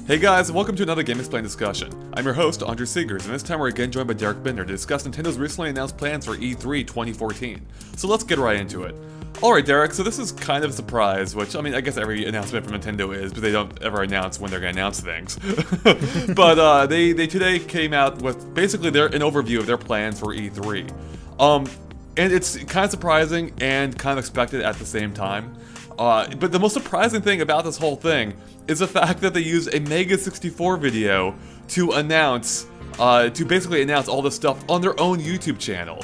Hey guys, and welcome to another GameXplain discussion. I'm your host, Andrew Seegers, and this time we're again joined by Derek Binder to discuss Nintendo's recently announced plans for E3 2014. So let's get right into it. Alright Derek, so this is kind of a surprise, which, I mean, I guess every announcement from Nintendo is, but they don't ever announce when they're going to announce things. But they today came out with basically an overview of their plans for E3. And it's kind of surprising and kind of expected at the same time. But the most surprising thing about this whole thing is the fact that they used a Mega 64 video to basically announce all this stuff on their own YouTube channel.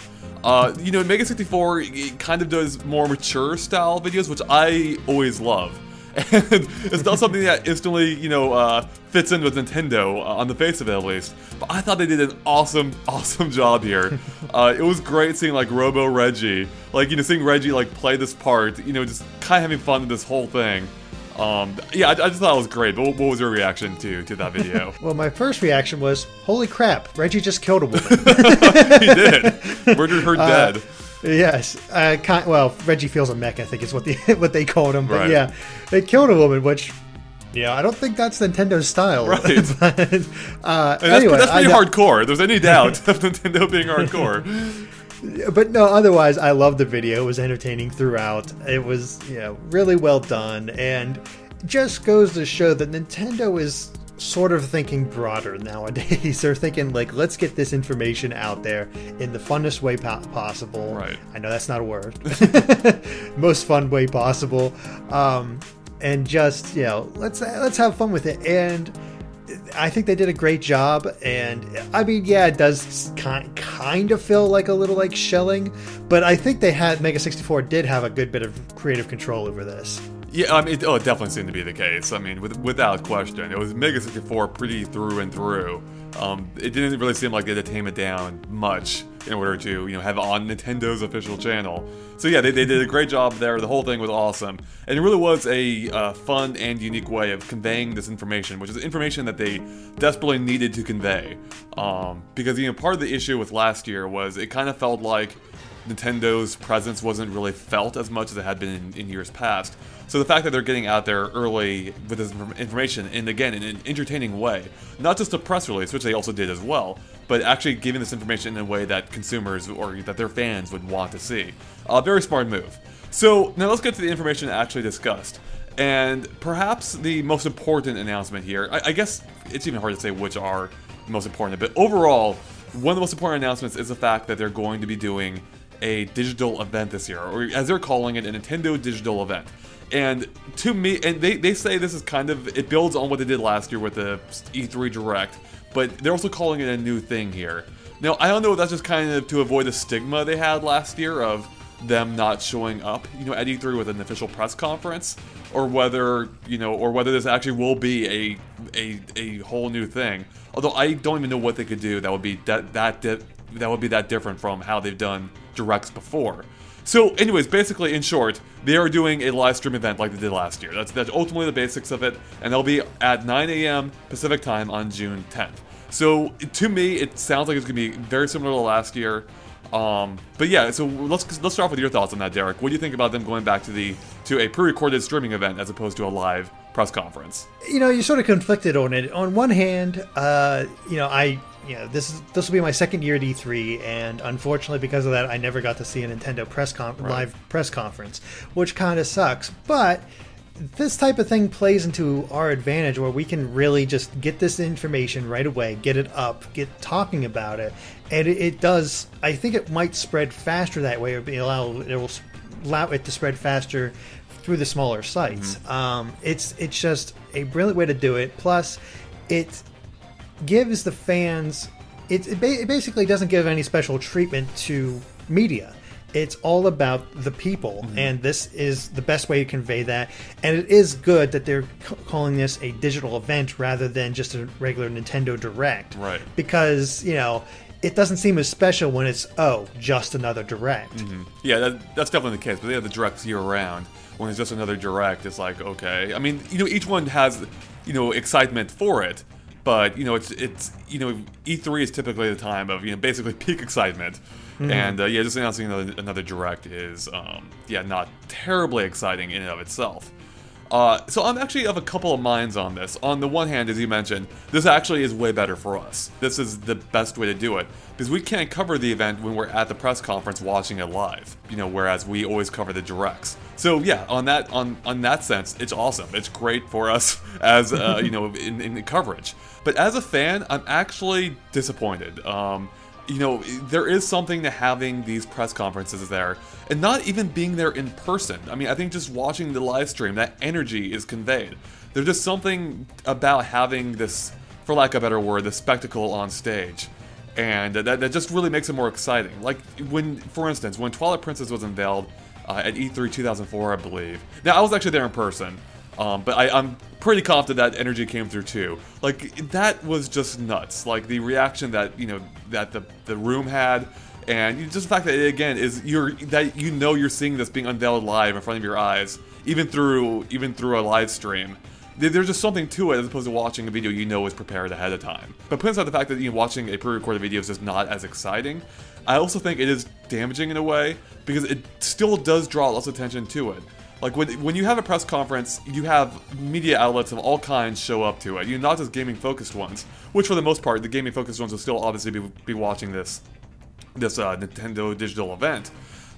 You know, Mega 64 kind of does more mature style videos, which I always love. And it's not something that instantly, fits in with Nintendo, on the face of it at least. But I thought they did an awesome job here. It was great seeing, like, Robo Reggie. Like, seeing Reggie, like, play this part, just kind of having fun with this whole thing. Yeah, I just thought it was great. But what was your reaction to that video? Well, my first reaction was, holy crap, Reggie just killed a woman. He did. Murdered her dead. Yes. Well, Reggie feels a mech, I think is what they called him. But right. Yeah, they killed a woman, which, I don't think that's Nintendo's style. Right. But, anyway, that's pretty hardcore. If there's any doubt of Nintendo being hardcore. But no, otherwise, I loved the video. It was entertaining throughout. It was, really well done. And just goes to show that Nintendo is sort of thinking broader nowadays. They're thinking, like, let's get this information out there in the funnest way possible. Right. I know that's not a word. Most fun way possible. And just, let's have fun with it. And I think they did a great job, and I mean, yeah, it does kind of feel like a little like shelling, but I think Mega 64 did have a good bit of creative control over this. Yeah, I mean, it definitely seemed to be the case. I mean, without question, it was Mega 64 pretty through and through. It didn't really seem like they had to tame it down much in order to, have it on Nintendo's official channel. So yeah, they did a great job there. The whole thing was awesome, and it really was a fun and unique way of conveying this information, which is information that they desperately needed to convey. Because part of the issue with last year was it kind of felt like Nintendo's presence wasn't really felt as much as it had been in years past. So the fact that they're getting out there early with this information, and again, in an entertaining way, not just a press release, which they also did as well, but actually giving this information in a way that consumers or that their fans would want to see. Very smart move. So now let's get to the information actually discussed. And perhaps the most important announcement here, I guess it's even hard to say which are the most important, but overall, one of the most important announcements is the fact that they're going to be doing a digital event this year, or as they're calling it, a Nintendo digital event. And to me, and they say this is kind of, it builds on what they did last year with the E3 Direct, but they're also calling it a new thing here. Now, I don't know if that's just kind of to avoid the stigma they had last year of them not showing up, at E3 with an official press conference, or whether, this actually will be a whole new thing. Although I don't even know what they could do that would be that different from how they've done Directs before. So anyways, basically, in short, they are doing a live stream event like they did last year. That's ultimately the basics of it, and they'll be at 9 a.m. Pacific time on June 10th. So to me, it sounds like it's going to be very similar to last year. But yeah, so let's start off with your thoughts on that, Derek. What do you think about them going back to a pre-recorded streaming event as opposed to a live press conference? You're sort of conflicted on it. On one hand, this will be my second year at E3, and unfortunately because of that, I never got to see a Nintendo live press conference, which kind of sucks. But this type of thing plays into our advantage, where we can really just get this information right away, get it up, get talking about it, and it does. I think it might spread faster that way, or it will allow it to spread faster through the smaller sites. Mm-hmm. It's just a brilliant way to do it. Plus, it gives the fans, it basically doesn't give any special treatment to media. It's all about the people, mm-hmm. and this is the best way to convey that. And it is good that they're calling this a digital event rather than just a regular Nintendo Direct. Right. Because, it doesn't seem as special when it's, just another Direct. Mm-hmm. Yeah, that's definitely the case, but they have the Directs year-round. When it's just another Direct, it's like, okay. I mean, each one has, excitement for it. But, it's E3 is typically the time of, basically peak excitement. Mm-hmm. And, just announcing another Direct is, not terribly exciting in and of itself. So I'm actually of a couple of minds on this. On the one hand, as you mentioned, this actually is way better for us. This is the best way to do it, because we can't cover the event when we're at the press conference watching it live, whereas we always cover the directs. So yeah, on that sense, it's awesome. It's great for us as, in the coverage. But as a fan, I'm actually disappointed. There is something to having these press conferences there, and not even being there in person. I mean, I think just watching the live stream, that energy is conveyed. There's just something about having this, for lack of a better word, the spectacle on stage. And that just really makes it more exciting. Like, for instance, when Twilight Princess was unveiled at E3 2004, I believe. Now, I was actually there in person. But I'm pretty confident that energy came through too. Like, that was just nuts. Like, the reaction that, that the room had, and just the fact that it, again, is you're seeing this being unveiled live in front of your eyes, even through a live stream. There's just something to it as opposed to watching a video is prepared ahead of time. But putting aside the fact that watching a pre-recorded video is just not as exciting, I also think it is damaging in a way, because it still does draw lots of attention to it. Like, when you have a press conference, you have media outlets of all kinds show up to it. Not just gaming-focused ones, which for the most part, the gaming-focused ones will still obviously be watching this Nintendo digital event.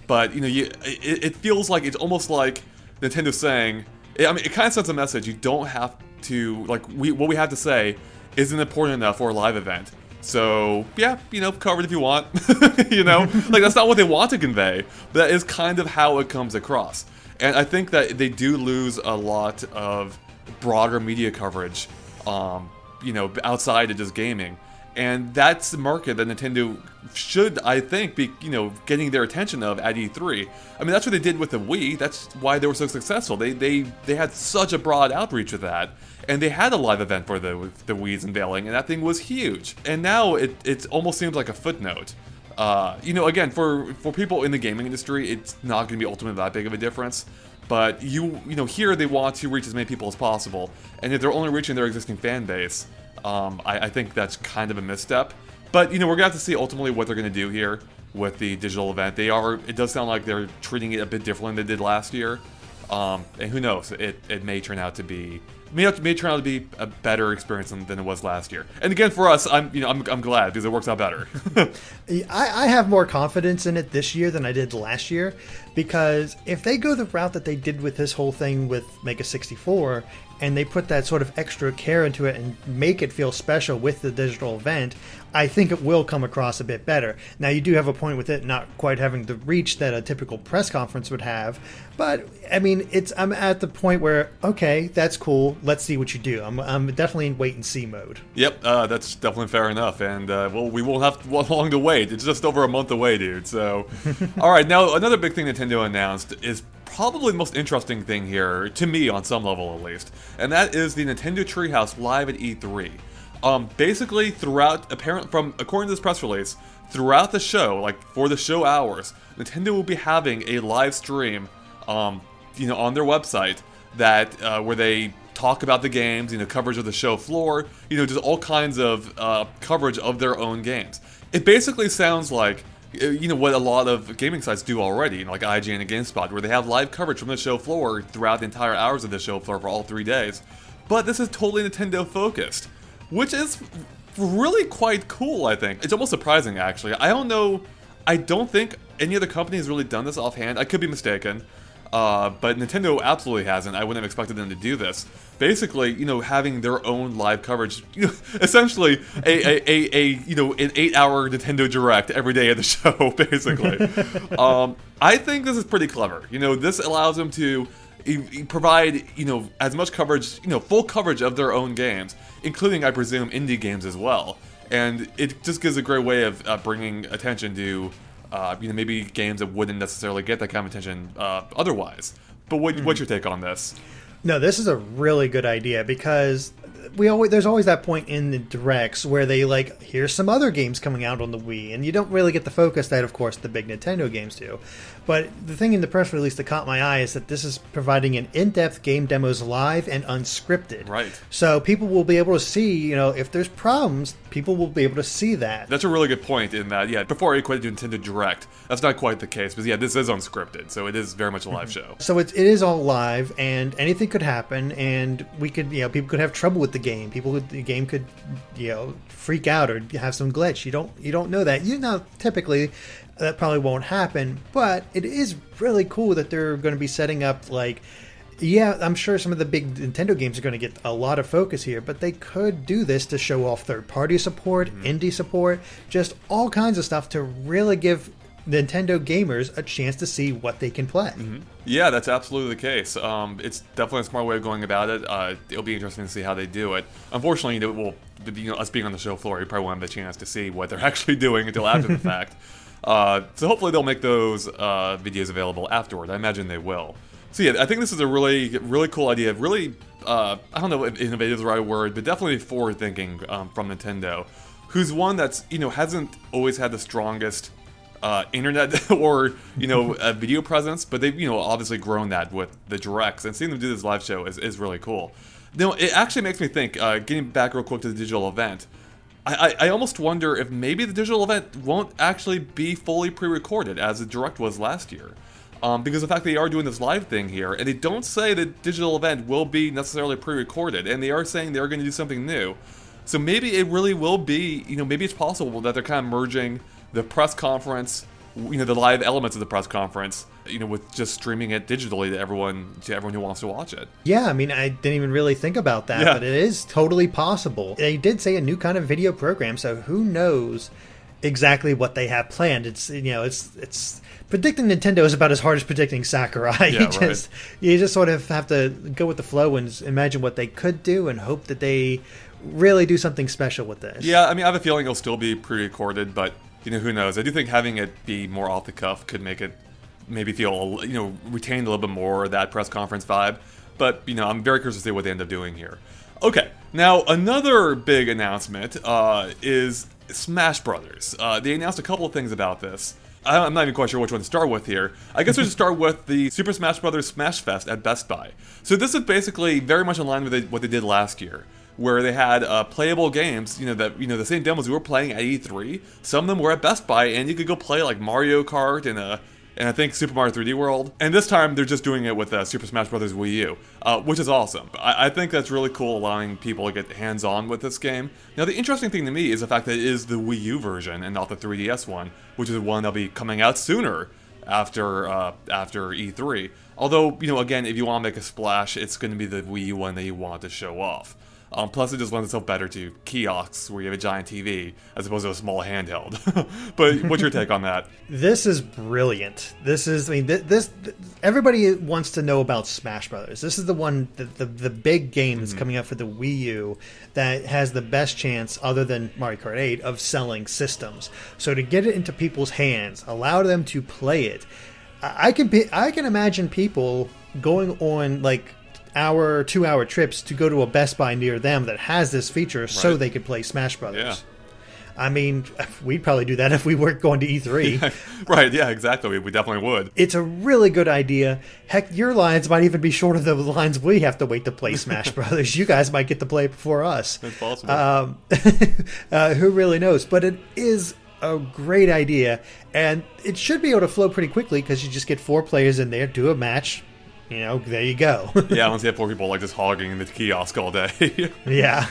But, it feels like it's almost like Nintendo saying, I mean, it kind of sends a message. You don't have to, like, what we have to say isn't important enough for a live event. So, yeah, cover it if you want. Like, that's not what they want to convey. But that is kind of how it comes across. And I think that they do lose a lot of broader media coverage, outside of just gaming. And that's the market that Nintendo should, I think, be, getting their attention of at E3. I mean, that's what they did with the Wii. That's why they were so successful. They had such a broad outreach with that. And they had a live event for the Wii's unveiling, and that thing was huge. And now it almost seems like a footnote. Again, for people in the gaming industry, it's not going to be ultimately that big of a difference. But here they want to reach as many people as possible, and if they're only reaching their existing fan base, I think that's kind of a misstep. But we're gonna have to see ultimately what they're gonna do here with the digital event. It does sound like they're treating it a bit differently than they did last year, and who knows? It may turn out to be. May turn out to be a better experience than it was last year. And again, for us, I'm glad because it works out better. I have more confidence in it this year than I did last year, because if they go the route that they did with this whole thing with Mega 64, and they put that sort of extra care into it and make it feel special with the digital event, I think it will come across a bit better. Now, you do have a point with it not quite having the reach that a typical press conference would have, but I mean, I'm at the point where, okay, that's cool. Let's see what you do. I'm definitely in wait and see mode. Yep, that's definitely fair enough. And well, we won't have long to wait. It's just over a month away, dude. So, all right. Now, another big thing Nintendo announced is probably the most interesting thing here, to me on some level at least, and that is the Nintendo Treehouse live at E3. Basically, according to this press release, throughout the show, like for the show hours, Nintendo will be having a live stream, on their website that where they talk about the games, coverage of the show floor, just all kinds of coverage of their own games. It basically sounds like what a lot of gaming sites do already, like IGN and GameSpot, where they have live coverage from the show floor throughout the entire hours of the show floor for all 3 days. But this is totally Nintendo focused, which is really quite cool, I think. It's almost surprising, actually. I don't think any other company has really done this offhand. I could be mistaken. But Nintendo absolutely hasn't. I wouldn't have expected them to do this. Basically, having their own live coverage, essentially an 8-hour Nintendo Direct every day of the show, basically. I think this is pretty clever. This allows them to provide, as much coverage, full coverage of their own games, including, I presume, indie games as well. And it just gives a great way of bringing attention to maybe games that wouldn't necessarily get that kind of attention otherwise. But what's your take on this? No, this is a really good idea, because there's always that point in the directs where they like, here's some other games coming out on the Wii, and you don't really get the focus that, of course, the big Nintendo games do. But the thing in the press release that caught my eye is that this is providing an in-depth game demos live and unscripted. Right. So people will be able to see, if there's problems, people will be able to see that. That's a really good point in that, yeah, before I equated to Nintendo Direct, that's not quite the case, but yeah, this is unscripted, so it is very much a live show. So it is all live, and anything could happen, and we could, people could have trouble with the game. The game could, freak out or have some glitch. You don't know that. Typically that probably won't happen, but it is really cool that they're going to be setting up I'm sure some of the big Nintendo games are going to get a lot of focus here, but they could do this to show off third-party support, indie support, just all kinds of stuff to really give Nintendo gamers a chance to see what they can play. Yeah, that's absolutely the case. It's definitely a smart way of going about it. It'll be interesting to see how they do it. Unfortunately, us being on the show floor, you probably won't have the chance to see what they're actually doing until after the fact. So hopefully they'll make those videos available afterward. I imagine they will. So yeah, I think this is a really, really cool idea. Really, I don't know if innovative is the right word, but definitely forward-thinking from Nintendo, who's one that's, hasn't always had the strongest internet or, a video presence, but they've, obviously grown that with the directs, and seeing them do this live show is really cool. It actually makes me think, getting back real quick to the digital event, I almost wonder if maybe the digital event won't actually be fully pre-recorded as the direct was last year. Because of the fact they are doing this live thing here, and they don't say the digital event will be necessarily pre-recorded, and they are saying they're going to do something new. So maybe it really will be, maybe it's possible that they're kind of merging the press conference, the live elements of the press conference, with just streaming it digitally to everyone who wants to watch it. Yeah, I didn't even really think about that, but it is totally possible. They did say a new kind of video program, so who knows exactly what they have planned. It's it's predicting Nintendo is about as hard as predicting Sakurai. Yeah, you just sort of have to go with the flow and imagine what they could do and hope that they really do something special with this. Yeah, I have a feeling it'll still be pre-recorded, but who knows? I do think having it be more off the cuff could make it maybe feel, retain a little bit more of that press conference vibe. But, I'm very curious to see what they end up doing here. Okay, now another big announcement is Smash Brothers. They announced a couple of things about this. I'm not even quite sure which one to start with here. I guess we'll just start with the Super Smash Brothers Smashfest at Best Buy. So this is basically very much in line with what they did last year, where they had playable games, the same demos we were playing at E3. Some of them were at Best Buy, and you could go play like Mario Kart and I think Super Mario 3D World. And this time they're just doing it with Super Smash Bros. Wii U, which is awesome. I think that's really cool, allowing people to get hands-on with this game. Now, the interesting thing to me is the fact that it is the Wii U version and not the 3DS one, which is one that'll be coming out sooner after E3. Although, again, if you want to make a splash, it's going to be the Wii U one that you want to show off. Plus, it just lends itself better to kiosks where you have a giant TV as opposed to a small handheld. But what's your take on that? This is brilliant. This is, everybody wants to know about Smash Brothers. This is the one, the big game that's coming out for the Wii U that has the best chance, other than Mario Kart 8, of selling systems. So to get it into people's hands, allow them to play it. I can imagine people going on 2-hour trips to go to a Best Buy near them that has this feature so they could play Smash Brothers. Yeah. We'd probably do that if we weren't going to E3. Yeah, right, yeah, exactly. We definitely would. It's a really good idea. Heck, your lines might even be shorter than the lines we have to wait to play Smash Brothers. You guys might get to play it before us. It's possible. Who really knows? But it is a great idea, and it should be able to flow pretty quickly because you just get 4 players in there, do a match. There you go. Yeah, once you have 4 people just hogging in the kiosk all day. Yeah.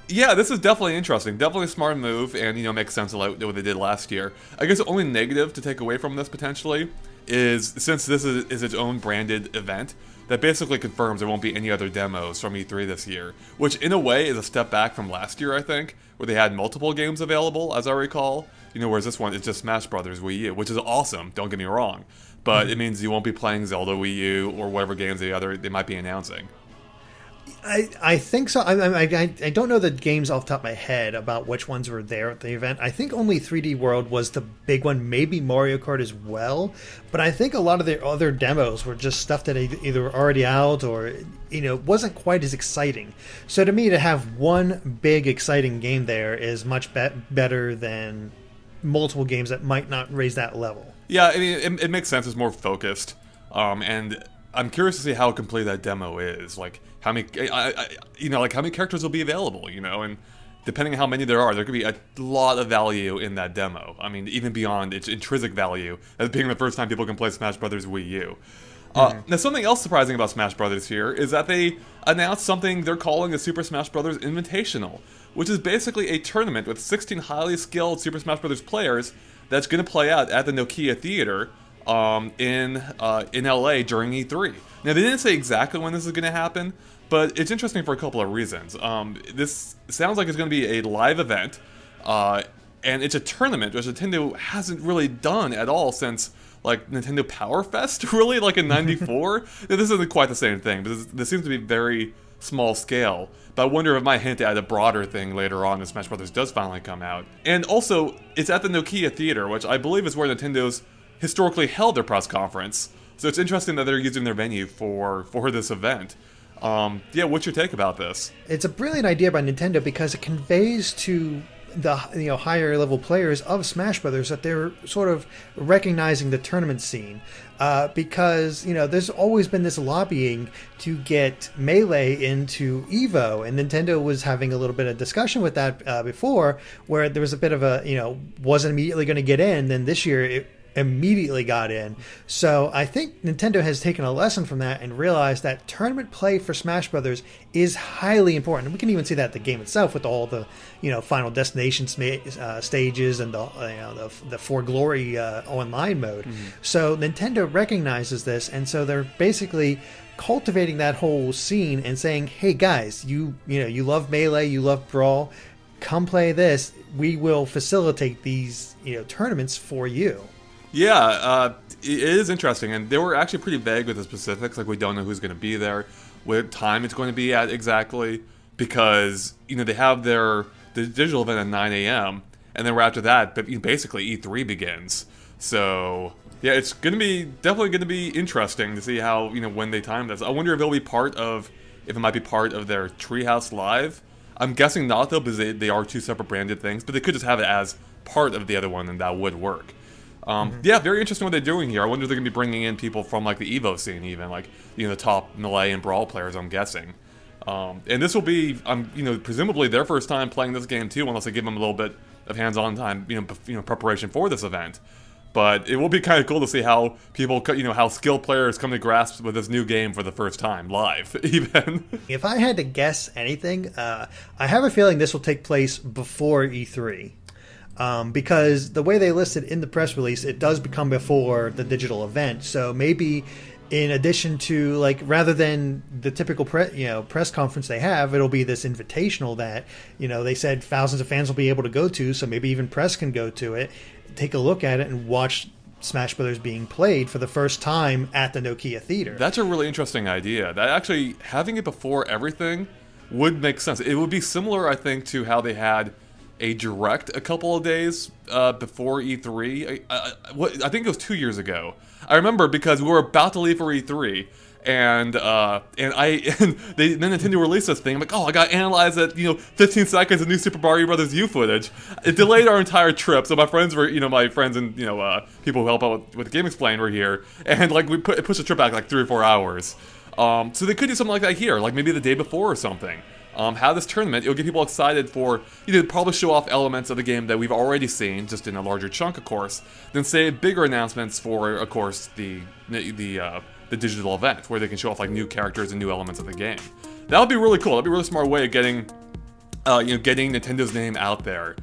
Yeah, this is definitely interesting. Definitely a smart move, and makes sense like what they did last year. I guess the only negative to take away from this potentially is since this is its own branded event, that basically confirms there won't be any other demos from E3 this year, which in a way is a step back from last year, I think, where they had multiple games available, as I recall. Whereas this one is just Smash Brothers Wii U, which is awesome. Don't get me wrong. But it means you won't be playing Zelda Wii U or whatever games they might be announcing. I think so. I don't know the games off the top of my head about which ones were there at the event. I think only 3D World was the big one, maybe Mario Kart as well. But I think a lot of the other demos were just stuff that either were already out or, wasn't quite as exciting. So to me, to have one big exciting game there is much better than multiple games that might not raise that level. Yeah, I mean, it makes sense. It's more focused. And I'm curious to see how complete that demo is. Like, how many, how many characters will be available, and depending on how many there are, there could be a lot of value in that demo. I mean, even beyond its intrinsic value, as being the first time people can play Smash Brothers Wii U. Now, something else surprising about Smash Brothers here is that they announced something they're calling a Super Smash Brothers Invitational, which is basically a tournament with 16 highly skilled Super Smash Brothers players that's going to play out at the Nokia Theater in LA during E3. Now, they didn't say exactly when this is going to happen, but it's interesting for a couple of reasons. This sounds like it's going to be a live event, and it's a tournament, which Nintendo hasn't really done at all since, like, Nintendo Power Fest, really, like in '94. This isn't quite the same thing, but this seems to be very small scale. But I wonder if it might hint at a broader thing later on when Smash Brothers does finally come out. And also, it's at the Nokia Theater, which I believe is where Nintendo's historically held their press conference. So it's interesting that they're using their venue for this event. Yeah, what's your take about this? It's a brilliant idea by Nintendo because it conveys to the higher level players of Smash Brothers that they're sort of recognizing the tournament scene, because there's always been this lobbying to get Melee into Evo, and Nintendo was having a little bit of discussion with that before, where there was a bit of a wasn't immediately going to get in. Then this year it immediately got in. So I think Nintendo has taken a lesson from that and realized that tournament play for Smash Brothers is highly important. We can even see that the game itself with all the Final Destination stages and the For Glory online mode. So Nintendo recognizes this, and so they're basically cultivating that whole scene and saying, hey guys, you love Melee, you love Brawl, come play this. We will facilitate these tournaments for you. Yeah, it is interesting, and they were actually pretty vague with the specifics. Like, we don't know who's going to be there, what time it's going to be at exactly, because they have the digital event at 9 a.m. and then right after that, basically E3 begins. So yeah, it's definitely going to be interesting to see how when they time this. I wonder if it might be part of their Treehouse Live. I'm guessing not though, because they are two separate branded things, but they could just have it as part of the other one, and that would work. Yeah, very interesting what they're doing here. I wonder if they're going to be bringing in people from, like, the Evo scene even, like, the top Melee and Brawl players, I'm guessing. And this will be, presumably their first time playing this game, too, unless they give them a little bit of hands-on time, preparation for this event. But it will be kind of cool to see how people, how skilled players come to grasp with this new game for the first time, live, even. If I had to guess anything, I have a feeling this will take place before E3. Because the way they listed in the press release, it does become before the digital event. So maybe in addition to, like, rather than the typical press conference they have, it'll be this invitational that, they said thousands of fans will be able to go to. So maybe even press can go to it, take a look at it, and watch Smash Brothers being played for the first time at the Nokia Theater. That's a really interesting idea. That actually, having it before everything would make sense. It would be similar, I think, to how they had a direct a couple of days before E3. I think it was 2 years ago. I remember because we were about to leave for E3, and then Nintendo released this thing. I'm like, oh, I got to analyze that 15 seconds of new Super Mario Brothers U footage. It delayed our entire trip, so my friends were my friends and people who help out with GameXplain were here, and like we pushed the trip back like 3 or 4 hours. So they could do something like that here, like maybe the day before or something. Have this tournament, it'll get people excited for, probably show off elements of the game that we've already seen, just in a larger chunk, of course, then save bigger announcements for, of course, the digital event, where they can show off, like, new characters and new elements of the game. That would be really cool. That'd be a really smart way of getting getting Nintendo's name out there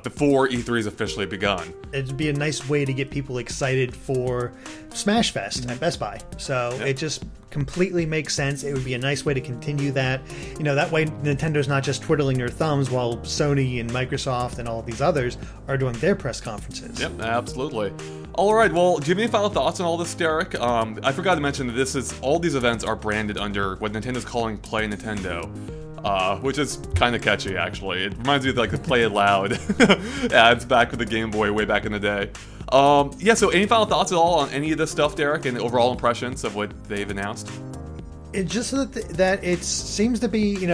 before E3 has officially begun. It'd be a nice way to get people excited for Smashfest at Best Buy. So it just completely makes sense. It would be a nice way to continue that. That way Nintendo's not just twiddling their thumbs while Sony and Microsoft and all of these others are doing their press conferences. Yep, absolutely. All right, well, do you have any final thoughts on all this, Derek? I forgot to mention that all these events are branded under what Nintendo's calling Play Nintendo. Which is kind of catchy, actually. It reminds me of like the Play It Loud ads back with the Game Boy way back in the day. Yeah, so any final thoughts at all on any of this stuff, Derek, and overall impressions of what they've announced? It's just that it seems to be,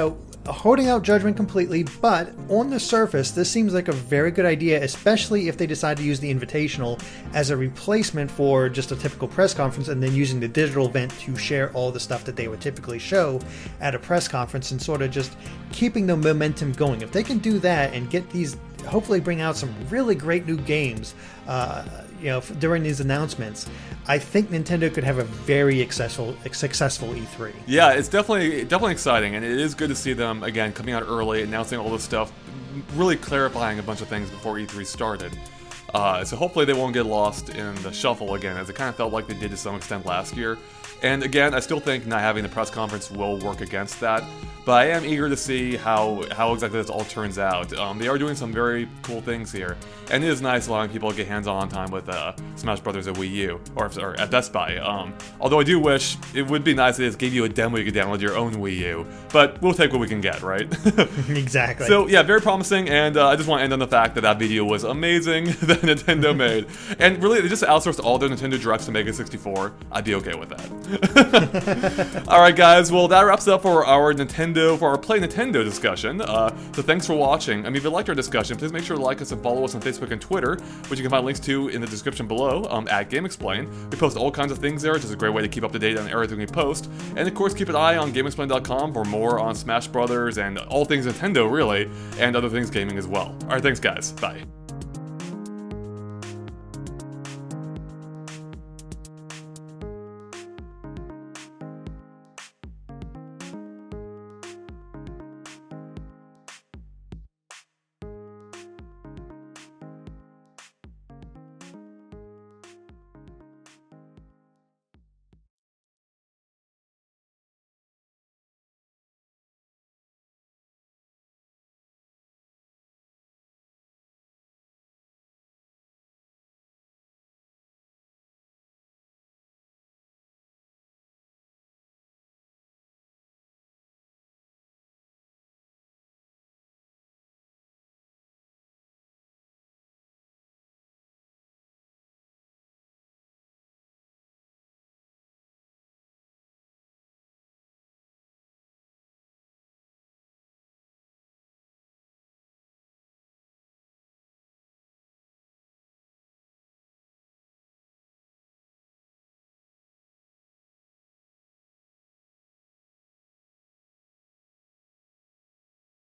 holding out judgment completely, but on the surface, this seems like a very good idea, especially if they decide to use the Invitational as a replacement for just a typical press conference, and then using the digital event to share all the stuff that they would typically show at a press conference, and sort of just keeping the momentum going. If they can do that and get these, hopefully bring out some really great new games, during these announcements, I think Nintendo could have a very successful E3. Yeah, it's definitely exciting, and it is good to see them, again, coming out early, announcing all this stuff, really clarifying a bunch of things before E3 started. So hopefully they won't get lost in the shuffle again, as it kind of felt like they did to some extent last year. And again, I still think not having the press conference will work against that, but I am eager to see how exactly this all turns out. They are doing some very cool things here, and it is nice allowing people to get hands-on time with Smash Brothers at Wii U, or at Best Buy. Although I do wish it would be nice if they just gave you a demo you could download your own Wii U, but we'll take what we can get, right? Exactly. So yeah, very promising, and I just want to end on the fact that video was amazing that Nintendo made. And really, they just outsourced all their Nintendo Directs to Mega 64. I'd be okay with that. Alright guys, well that wraps up for our Play Nintendo discussion. So thanks for watching. If you liked our discussion, please make sure to like us and follow us on Facebook and Twitter, which you can find links to in the description below, at GameXplain. We post all kinds of things there, which is a great way to keep up to date on everything we post. And of course, keep an eye on GameXplain.com for more on Smash Brothers and all things Nintendo, really, and other things gaming as well. Alright, thanks guys. Bye.